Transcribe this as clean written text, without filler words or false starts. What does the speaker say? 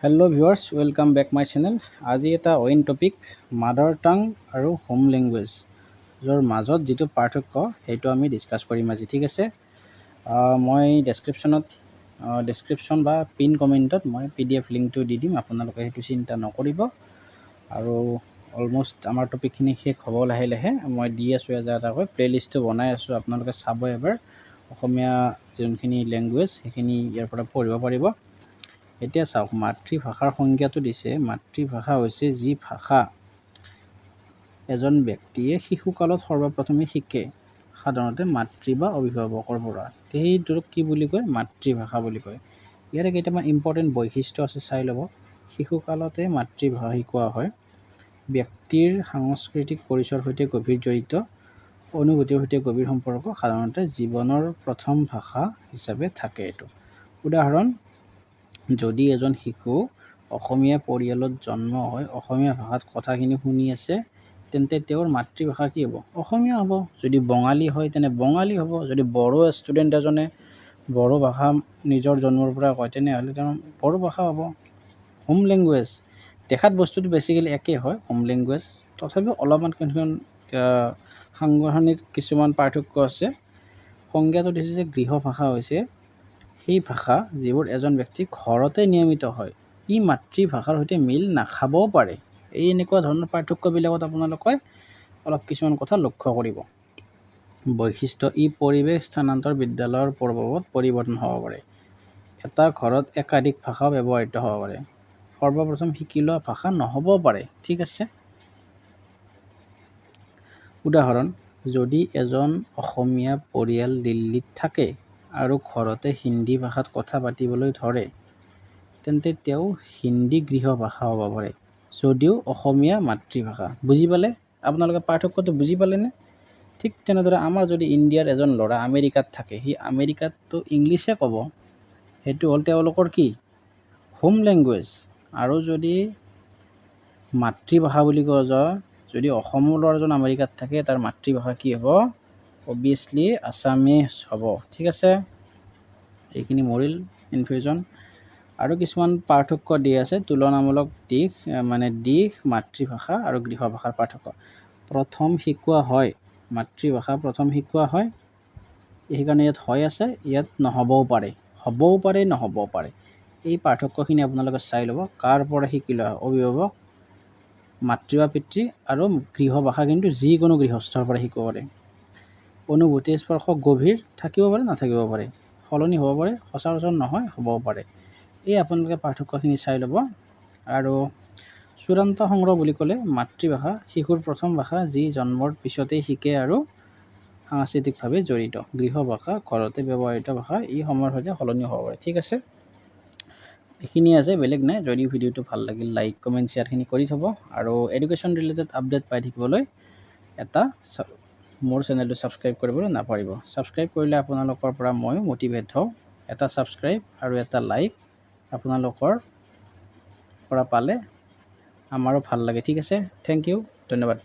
Hello' viewers, welcome back my channel. আজি এটা অইন টপিক, মাডাৰ টাং আৰু হোম লেংগুৱেজৰ মাজত যিটো পাৰ্থক্য সেইটো আমি ডিছকাছ কৰিম আজি, ঠিক আছে। মই ডেছক্ৰিপশ্যন বা পিন কমেণ্টত মই PDF লিংকটো দি দিম, আপোনালোকে সেইটো চিন্তা নকৰিব। আৰু অলমষ্ট আমাৰ টপিকখিনি শেষ হ'ব লাহে লাহে। মই দি আছোঁ এটাকৈ প্লে'লিষ্টটো বনাই আছোঁ, আপোনালোকে চাব এবাৰ। অসমীয়া যোনখিনি লেংগুৱেজ সেইখিনি ইয়াৰ পৰা পঢ়িব পাৰিব। এতিয়া চাওক, মাতৃভাষাৰ সংজ্ঞাটো দিছে। মাতৃভাষা হৈছে যি ভাষা এজন ব্যক্তিয়ে শিশুকালত সৰ্বপ্ৰথমে শিকে, সাধাৰণতে মাতৃ বা অভিভাৱকৰ পৰা। সেইটোক কি বুলি কয়? মাতৃভাষা বুলি কয়। ইয়াৰে কেইটামান ইম্পৰ্টেণ্ট বৈশিষ্ট্য আছে, চাই ল'ব। শিশুকালতে মাতৃভাষা শিকোৱা হয়। ব্যক্তিৰ সাংস্কৃতিক পৰিচয়ৰ সৈতে গভীৰ জড়িত, অনুভূতিৰ সৈতে গভীৰ সম্পৰ্ক, সাধাৰণতে জীৱনৰ প্ৰথম ভাষা হিচাপে থাকে এইটো। উদাহৰণ, যদি এজন শিশু অসমীয়া পৰিয়ালত জন্ম হৈ অসমীয়া ভাষাত কথাখিনি শুনি আছে, তেন্তে তেওঁৰ মাতৃভাষা কি হ'ব? অসমীয়া হ'ব। যদি বঙালী হয় তেনে বঙালী হ'ব। যদি বড়ো ষ্টুডেণ্ট এজনে বড়ো ভাষা নিজৰ জন্মৰ পৰা কয়, তেনেহ'লে তেওঁৰ বড়ো ভাষা হ'ব। হোম লেংগুৱেজ, দেখাত বস্তুটো বেছিকেলি একেই হয় হোম লেংগুৱেজ, তথাপিও অলপমান সাংগঠনিক কিছুমান পাৰ্থক্য আছে। সংজ্ঞাটো দিছে যে গৃহভাষা হৈছে সেই ভাষা যিবোৰ এজন ব্যক্তি ঘৰতে নিয়মিত হয়। ই মাতৃভাষাৰ সৈতে মিল নাখাবও পাৰে। এই এনেকুৱা ধৰণৰ পাৰ্থক্যবিলাকত আপোনালোকে অলপ কিছুমান কথা লক্ষ্য কৰিব। বৈশিষ্ট্য, ই পৰিৱেশ, স্থানান্তৰ, বিদ্যালয়ৰ প্ৰভাৱত পৰিৱৰ্তন হ'ব পাৰে। এটা ঘৰত একাধিক ভাষা ব্যৱহৃত হ'ব পাৰে। সৰ্বপ্ৰথম শিকি লোৱা ভাষা নহ'বও পাৰে, ঠিক আছে। উদাহৰণ, যদি এজন অসমীয়া পৰিয়াল দিল্লীত থাকে আৰু ঘৰতে হিন্দী ভাষাত কথা পাতিবলৈ ধৰে, তেন্তে তেওঁ হিন্দী গৃহভাষা হ'ব পাৰে, যদিও অসমীয়া মাতৃভাষা। বুজি পালে? আপোনালোকে পাৰ্থক্যটো বুজি পালেনে? ঠিক তেনেদৰে আমাৰ যদি ইণ্ডিয়াৰ এজন ল'ৰা আমেৰিকাত থাকে, সি আমেৰিকাততো ইংলিছে ক'ব। সেইটো হ'ল তেওঁলোকৰ কি? Home language. আৰু যদি মাতৃভাষা বুলি কোৱা যায়, যদি অসমৰ ল'ৰাজন আমেৰিকাত থাকে, তাৰ মাতৃভাষা কি হ'ব? অবভিয়াছলি আছামিজ হ'ব, ঠিক আছে। এইখিনি মৰিল ইনফিউজন। আৰু কিছুমান পাৰ্থক্য দি আছে, তুলনামূলক দিশ, মাতৃভাষা আৰু গৃহভাষাৰ পাৰ্থক্য। প্ৰথম শিকোৱা হয়, মাতৃভাষা প্ৰথম শিকোৱা হয়, সেইকাৰণে ইয়াত হয় আছে, ইয়াত নহ'বও পাৰে, হ'বও পাৰে, নহ'বও পাৰে। এই পাৰ্থক্যখিনি আপোনালোকে চাই ল'ব। কাৰ পৰা শিকি লোৱা হয়? অভিভাৱক, মাতৃ বা পিতৃ। আৰু গৃহভাষা কিন্তু যিকোনো গৃহস্থৰ পৰা শিকিব পাৰে। অনুভূতি, স্পৰ্শ গভীৰ, থাকিব পাৰে, নাথাকিব পাৰে, সলনি হ'ব পাৰে, সচৰাচৰ নহয়, হ'বও পাৰে। এই আপোনালোকে পাৰ্থক্যখিনি চাই ল'ব। আৰু চূড়ান্ত সংগ্ৰহ বুলি ক'লে, মাতৃভাষা শিশুৰ প্ৰথম ভাষা, যি জন্মৰ পিছতেই শিকে আৰু সাংস্কৃতিকভাৱে জড়িত। গৃহভাষা ঘৰতে ব্যৱহৃত ভাষা, ই সময়ৰ সৈতে সলনি হ'ব পাৰে, ঠিক আছে। এইখিনি আছে, বেলেগ নাই। যদি ভিডিঅ'টো ভাল লাগিল, লাইক, কমেণ্ট, শ্বেয়াৰখিনি কৰি থ'ব। আৰু এডুকেশ্যন ৰিলেটেড আপডেট পাই থাকিবলৈ মোৰ চেনেলটো ছাবস্ক্ৰাইব কৰিবলৈ নাপাহৰিব। ছাবস্ক্ৰাইব কৰিলে আপোনালোকৰ পৰা ময়ো মটিভেট হওঁ। এটা ছাবস্ক্ৰাইব আৰু এটা লাইক আপোনালোকৰ পৰা পালে আমাৰো ভাল লাগে, ঠিক আছে। থেংক ইউ, ধন্যবাদ।